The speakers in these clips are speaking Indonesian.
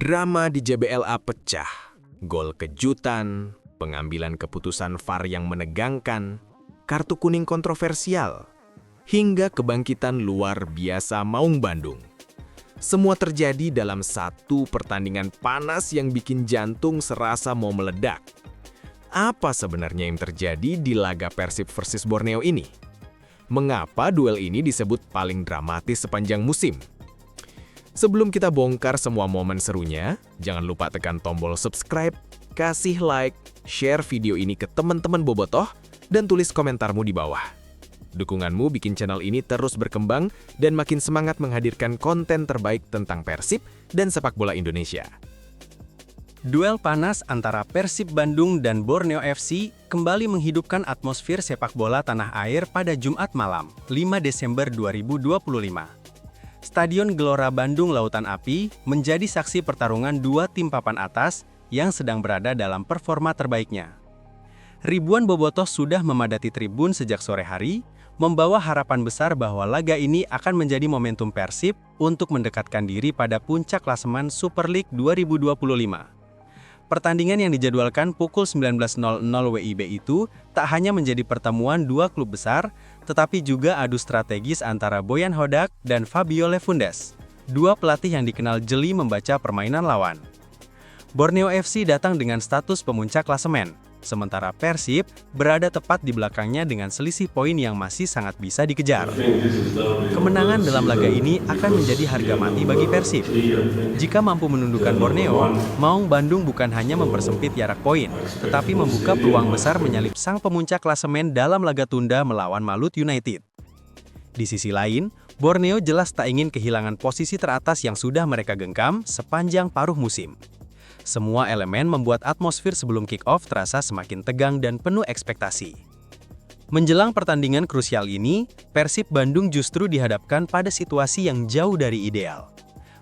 Drama di JBLA pecah, gol kejutan, pengambilan keputusan VAR yang menegangkan, kartu kuning kontroversial, hingga kebangkitan luar biasa Maung Bandung. Semua terjadi dalam satu pertandingan panas yang bikin jantung serasa mau meledak. Apa sebenarnya yang terjadi di laga Persib versus Borneo ini? Mengapa duel ini disebut paling dramatis sepanjang musim? Sebelum kita bongkar semua momen serunya, jangan lupa tekan tombol subscribe, kasih like, share video ini ke teman-teman Bobotoh, dan tulis komentarmu di bawah. Dukunganmu bikin channel ini terus berkembang dan makin semangat menghadirkan konten terbaik tentang Persib dan sepak bola Indonesia. Duel panas antara Persib Bandung dan Borneo FC kembali menghidupkan atmosfer sepak bola tanah air pada Jumat malam, 5 Desember 2025. Stadion Gelora Bandung Lautan Api menjadi saksi pertarungan dua tim papan atas yang sedang berada dalam performa terbaiknya. Ribuan bobotoh sudah memadati tribun sejak sore hari, membawa harapan besar bahwa laga ini akan menjadi momentum Persib untuk mendekatkan diri pada puncak klasemen Super League 2025. Pertandingan yang dijadwalkan pukul 19.00 WIB itu tak hanya menjadi pertemuan dua klub besar, tetapi juga adu strategis antara Boyan Hodak dan Fabio Lefundes, dua pelatih yang dikenal jeli membaca permainan lawan. Borneo FC datang dengan status pemuncak klasemen, sementara Persib berada tepat di belakangnya dengan selisih poin yang masih sangat bisa dikejar. Kemenangan dalam laga ini akan menjadi harga mati bagi Persib. Jika mampu menundukkan Borneo, Maung Bandung bukan hanya mempersempit jarak poin, tetapi membuka peluang besar menyalip sang pemuncak klasemen dalam laga tunda melawan Malut United. Di sisi lain, Borneo jelas tak ingin kehilangan posisi teratas yang sudah mereka genggam sepanjang paruh musim. Semua elemen membuat atmosfer sebelum kick-off terasa semakin tegang dan penuh ekspektasi. Menjelang pertandingan krusial ini, Persib Bandung justru dihadapkan pada situasi yang jauh dari ideal.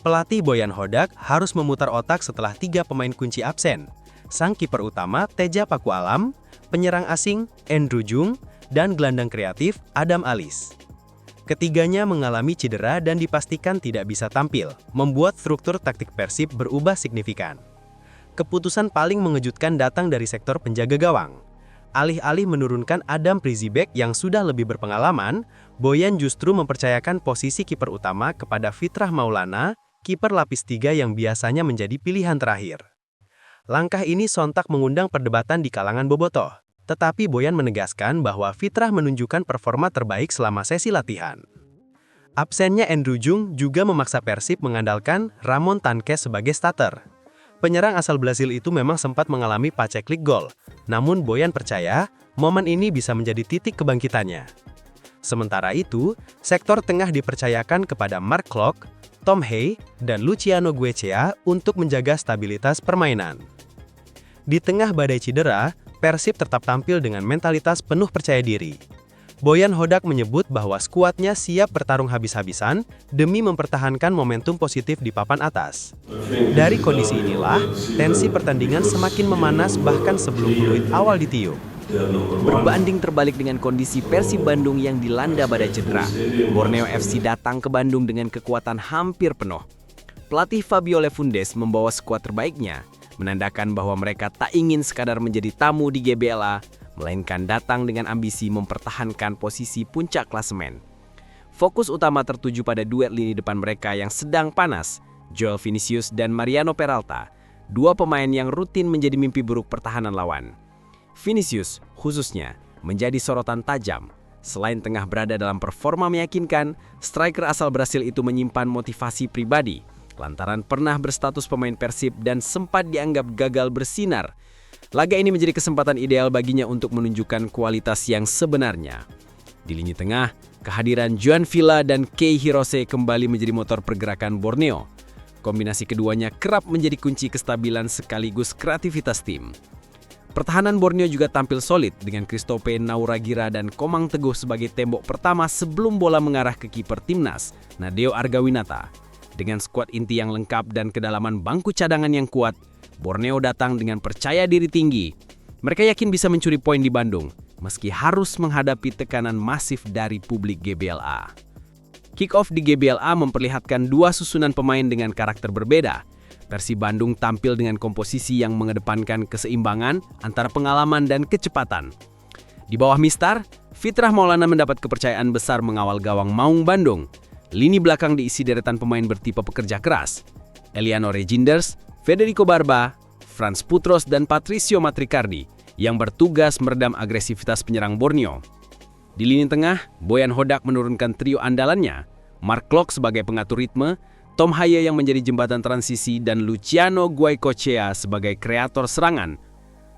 Pelatih Boyan Hodak harus memutar otak setelah tiga pemain kunci absen. Sang kiper utama Teja Pakualam, penyerang asing Andrew Jung, dan gelandang kreatif Adam Alis. Ketiganya mengalami cedera dan dipastikan tidak bisa tampil, membuat struktur taktik Persib berubah signifikan. Keputusan paling mengejutkan datang dari sektor penjaga gawang. Alih-alih menurunkan Adam Prizibek yang sudah lebih berpengalaman, Boyan justru mempercayakan posisi kiper utama kepada Fitrah Maulana, kiper lapis 3 yang biasanya menjadi pilihan terakhir. Langkah ini sontak mengundang perdebatan di kalangan bobotoh, tetapi Boyan menegaskan bahwa Fitrah menunjukkan performa terbaik selama sesi latihan. Absennya Andrew Jung juga memaksa Persib mengandalkan Ramon Tankes sebagai starter. Penyerang asal Brasil itu memang sempat mengalami paceklik gol, namun Boyan percaya momen ini bisa menjadi titik kebangkitannya. Sementara itu, sektor tengah dipercayakan kepada Mark Klok, Tom Hay, dan Luciano Guecea untuk menjaga stabilitas permainan. Di tengah badai cedera, Persib tetap tampil dengan mentalitas penuh percaya diri. Boyan Hodak menyebut bahwa skuadnya siap bertarung habis-habisan demi mempertahankan momentum positif di papan atas. Dari kondisi inilah, tensi pertandingan semakin memanas bahkan sebelum peluit awal ditiup. Berbanding terbalik dengan kondisi Persib Bandung yang dilanda badai cedera, Borneo FC datang ke Bandung dengan kekuatan hampir penuh. Pelatih Fabio Lefundes membawa skuad terbaiknya, menandakan bahwa mereka tak ingin sekadar menjadi tamu di GBLA, melainkan datang dengan ambisi mempertahankan posisi puncak klasemen. Fokus utama tertuju pada duet lini depan mereka yang sedang panas, Joel Vinicius dan Mariano Peralta, dua pemain yang rutin menjadi mimpi buruk pertahanan lawan. Vinicius, khususnya, menjadi sorotan tajam. Selain tengah berada dalam performa meyakinkan, striker asal Brasil itu menyimpan motivasi pribadi, lantaran pernah berstatus pemain Persib dan sempat dianggap gagal bersinar. Laga ini menjadi kesempatan ideal baginya untuk menunjukkan kualitas yang sebenarnya. Di lini tengah, kehadiran Juan Villa dan Kei Hirose kembali menjadi motor pergerakan Borneo. Kombinasi keduanya kerap menjadi kunci kestabilan sekaligus kreativitas tim. Pertahanan Borneo juga tampil solid dengan Christope Nauragira dan Komang Teguh sebagai tembok pertama sebelum bola mengarah ke kiper timnas, Nadeo Argawinata. Dengan skuad inti yang lengkap dan kedalaman bangku cadangan yang kuat, Borneo datang dengan percaya diri tinggi. Mereka yakin bisa mencuri poin di Bandung, meski harus menghadapi tekanan masif dari publik GBLA. Kick-off di GBLA memperlihatkan dua susunan pemain dengan karakter berbeda. Persib Bandung tampil dengan komposisi yang mengedepankan keseimbangan antara pengalaman dan kecepatan. Di bawah Mistar, Fitrah Maulana mendapat kepercayaan besar mengawal gawang Maung Bandung. Lini belakang diisi deretan pemain bertipe pekerja keras. Eliano Reginders, Federico Barba, Frans Putros, dan Patricio Matricardi yang bertugas meredam agresivitas penyerang Borneo. Di lini tengah, Boyan Hodak menurunkan trio andalannya, Mark Klok sebagai pengatur ritme, Tom Haye yang menjadi jembatan transisi, dan Luciano Guaicochea sebagai kreator serangan.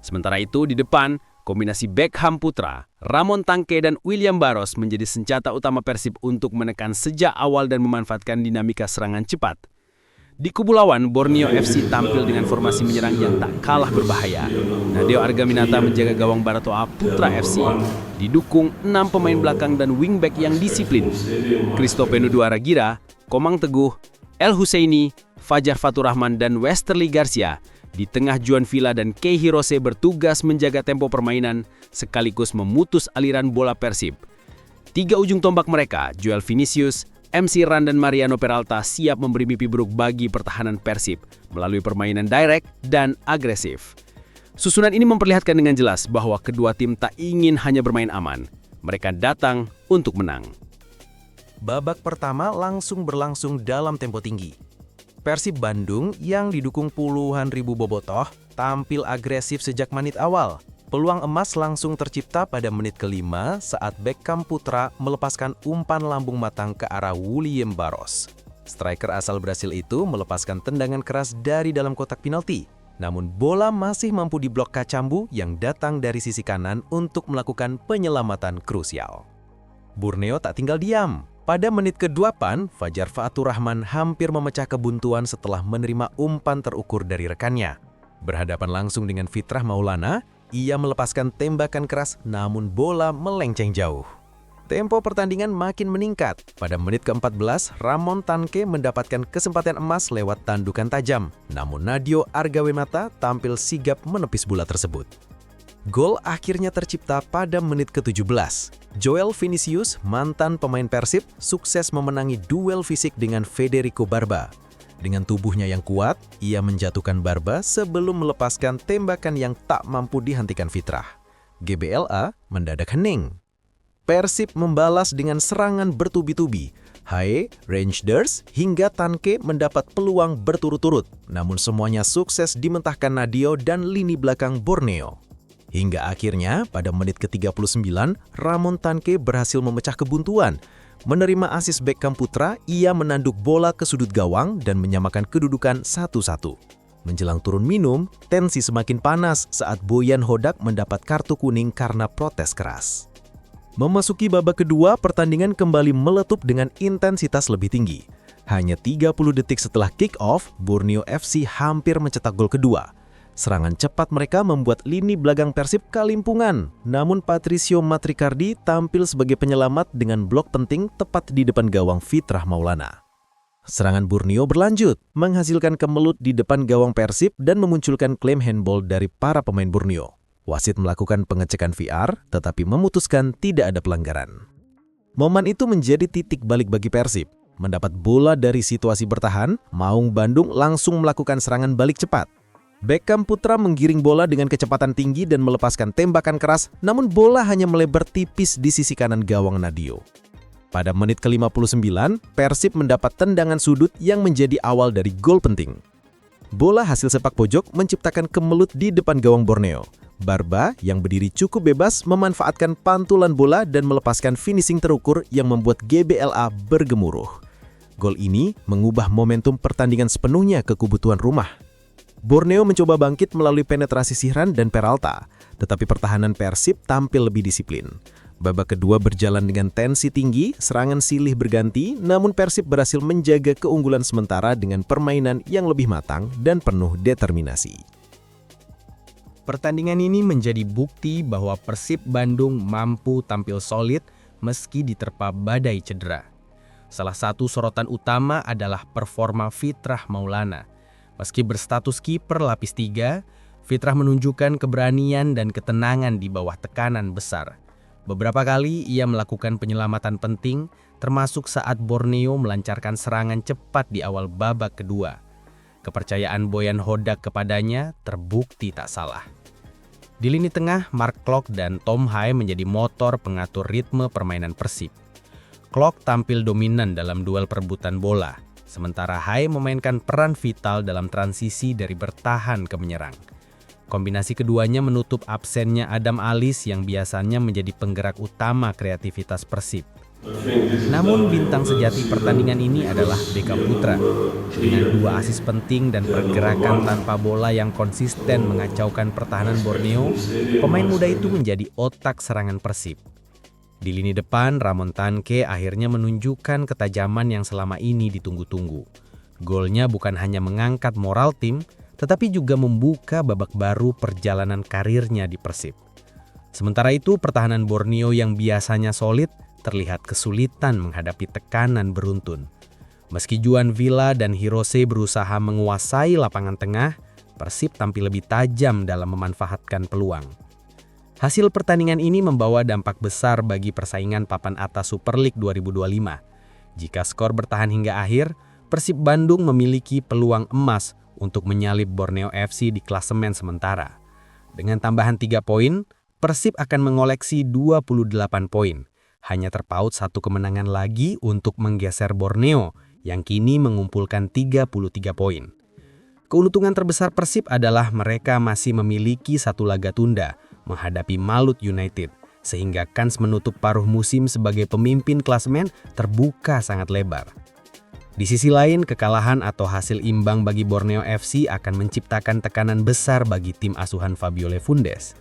Sementara itu di depan, kombinasi Beckham Putra, Ramon Tangke, dan William Barros menjadi senjata utama Persib untuk menekan sejak awal dan memanfaatkan dinamika serangan cepat. Di kubu lawan, Borneo FC tampil dengan formasi menyerang yang tak kalah berbahaya. Nadeo Argaminata menjaga gawang Baratoa Putra FC, didukung 6 pemain belakang dan wingback yang disiplin. Cristopeno Duaragira, Komang Teguh, El Huseini, Fajar Faturrahman, dan Westerly Garcia. Di tengah Juan Villa dan Kei Hirose bertugas menjaga tempo permainan sekaligus memutus aliran bola Persib. 3 ujung tombak mereka, Joel Vinicius, MC Ran, dan Mariano Peralta siap memberi mimpi buruk bagi pertahanan Persib melalui permainan direct dan agresif. Susunan ini memperlihatkan dengan jelas bahwa kedua tim tak ingin hanya bermain aman. Mereka datang untuk menang. Babak pertama langsung berlangsung dalam tempo tinggi. Persib Bandung yang didukung puluhan ribu bobotoh tampil agresif sejak menit awal. Peluang emas langsung tercipta pada menit ke-5 saat Beckham Putra melepaskan umpan lambung matang ke arah William Barros. Striker asal Brasil itu melepaskan tendangan keras dari dalam kotak penalti. Namun bola masih mampu diblok Kacambu yang datang dari sisi kanan untuk melakukan penyelamatan krusial. Borneo tak tinggal diam. Pada menit ke-8, Fajar Faturrahman hampir memecah kebuntuan setelah menerima umpan terukur dari rekannya. Berhadapan langsung dengan Fitrah Maulana, ia melepaskan tembakan keras namun bola melenceng jauh. Tempo pertandingan makin meningkat. Pada menit ke-14, Ramon Tangke mendapatkan kesempatan emas lewat tandukan tajam. Namun Nadeo Argaminata tampil sigap menepis bola tersebut. Gol akhirnya tercipta pada menit ke-17. Joel Vinicius, mantan pemain Persib, sukses memenangi duel fisik dengan Federico Barba. Dengan tubuhnya yang kuat, ia menjatuhkan Barba sebelum melepaskan tembakan yang tak mampu dihentikan Fitrah. GBLA mendadak hening. Persib membalas dengan serangan bertubi-tubi. Haye, Rangers, hingga Tangke mendapat peluang berturut-turut. Namun semuanya sukses dimentahkan Nadeo dan lini belakang Borneo. Hingga akhirnya pada menit ke-39, Ramon Tangke berhasil memecah kebuntuan. Menerima asis Beckham Putra, ia menanduk bola ke sudut gawang dan menyamakan kedudukan 1-1. Menjelang turun minum, tensi semakin panas saat Boyan Hodak mendapat kartu kuning karena protes keras. Memasuki babak kedua, pertandingan kembali meletup dengan intensitas lebih tinggi. Hanya 30 detik setelah kick-off, Borneo FC hampir mencetak gol kedua. Serangan cepat mereka membuat lini belakang Persib kelimpungan, namun Patricio Matricardi tampil sebagai penyelamat dengan blok penting tepat di depan gawang Fitrah Maulana. Serangan Borneo berlanjut, menghasilkan kemelut di depan gawang Persib dan memunculkan klaim handball dari para pemain Borneo. Wasit melakukan pengecekan VR, tetapi memutuskan tidak ada pelanggaran. Momen itu menjadi titik balik bagi Persib. Mendapat bola dari situasi bertahan, Maung Bandung langsung melakukan serangan balik cepat. Beckham Putra menggiring bola dengan kecepatan tinggi dan melepaskan tembakan keras, namun bola hanya melebar tipis di sisi kanan gawang Nadeo. Pada menit ke-59, Persib mendapat tendangan sudut yang menjadi awal dari gol penting. Bola hasil sepak pojok menciptakan kemelut di depan gawang Borneo. Barba yang berdiri cukup bebas memanfaatkan pantulan bola dan melepaskan finishing terukur yang membuat GBLA bergemuruh. Gol ini mengubah momentum pertandingan sepenuhnya ke kubu tuan rumah. Borneo mencoba bangkit melalui penetrasi Sihran dan Peralta, tetapi pertahanan Persib tampil lebih disiplin. Babak kedua berjalan dengan tensi tinggi, serangan silih berganti, namun Persib berhasil menjaga keunggulan sementara dengan permainan yang lebih matang dan penuh determinasi. Pertandingan ini menjadi bukti bahwa Persib Bandung mampu tampil solid meski diterpa badai cedera. Salah satu sorotan utama adalah performa Fitrah Maulana. Meski berstatus kiper lapis 3, Fitrah menunjukkan keberanian dan ketenangan di bawah tekanan besar. Beberapa kali ia melakukan penyelamatan penting, termasuk saat Borneo melancarkan serangan cepat di awal babak kedua. Kepercayaan Boyan Hodak kepadanya terbukti tak salah. Di lini tengah, Mark Klok dan Tom Hai menjadi motor pengatur ritme permainan Persib. Klok tampil dominan dalam duel perebutan bola, sementara Hai memainkan peran vital dalam transisi dari bertahan ke menyerang. Kombinasi keduanya menutup absennya Adam Alis yang biasanya menjadi penggerak utama kreativitas Persib. Namun bintang sejati pertandingan ini adalah Beka Putra. Dengan 2 asis penting dan pergerakan tanpa bola yang konsisten mengacaukan pertahanan Borneo, pemain muda itu menjadi otak serangan Persib. Di lini depan, Ramon Tanke akhirnya menunjukkan ketajaman yang selama ini ditunggu-tunggu. Golnya bukan hanya mengangkat moral tim, tetapi juga membuka babak baru perjalanan karirnya di Persib. Sementara itu, pertahanan Borneo yang biasanya solid terlihat kesulitan menghadapi tekanan beruntun. Meski Juan Villa dan Hirose berusaha menguasai lapangan tengah, Persib tampil lebih tajam dalam memanfaatkan peluang. Hasil pertandingan ini membawa dampak besar bagi persaingan papan atas Super League 2025. Jika skor bertahan hingga akhir, Persib Bandung memiliki peluang emas untuk menyalip Borneo FC di klasemen sementara. Dengan tambahan 3 poin, Persib akan mengoleksi 28 poin. Hanya terpaut 1 kemenangan lagi untuk menggeser Borneo yang kini mengumpulkan 33 poin. Keuntungan terbesar Persib adalah mereka masih memiliki 1 laga tunda menghadapi Malut United, sehingga kans menutup paruh musim sebagai pemimpin klasemen terbuka sangat lebar. Di sisi lain, kekalahan atau hasil imbang bagi Borneo FC akan menciptakan tekanan besar bagi tim asuhan Fabio Lefundes.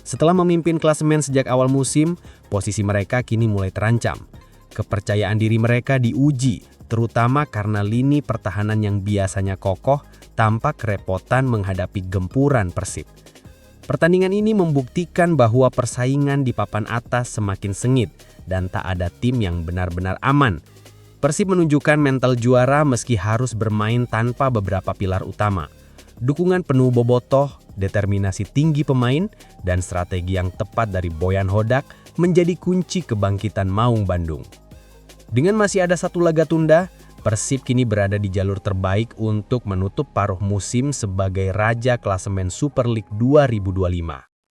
Setelah memimpin klasemen sejak awal musim, posisi mereka kini mulai terancam. Kepercayaan diri mereka diuji, terutama karena lini pertahanan yang biasanya kokoh tampak kerepotan menghadapi gempuran Persib. Pertandingan ini membuktikan bahwa persaingan di papan atas semakin sengit dan tak ada tim yang benar-benar aman. Persib menunjukkan mental juara meski harus bermain tanpa beberapa pilar utama. Dukungan penuh bobotoh, determinasi tinggi pemain, dan strategi yang tepat dari Boyan Hodak menjadi kunci kebangkitan Maung Bandung. Dengan masih ada 1 laga tunda, Persib kini berada di jalur terbaik untuk menutup paruh musim sebagai raja klasemen Super League 2025.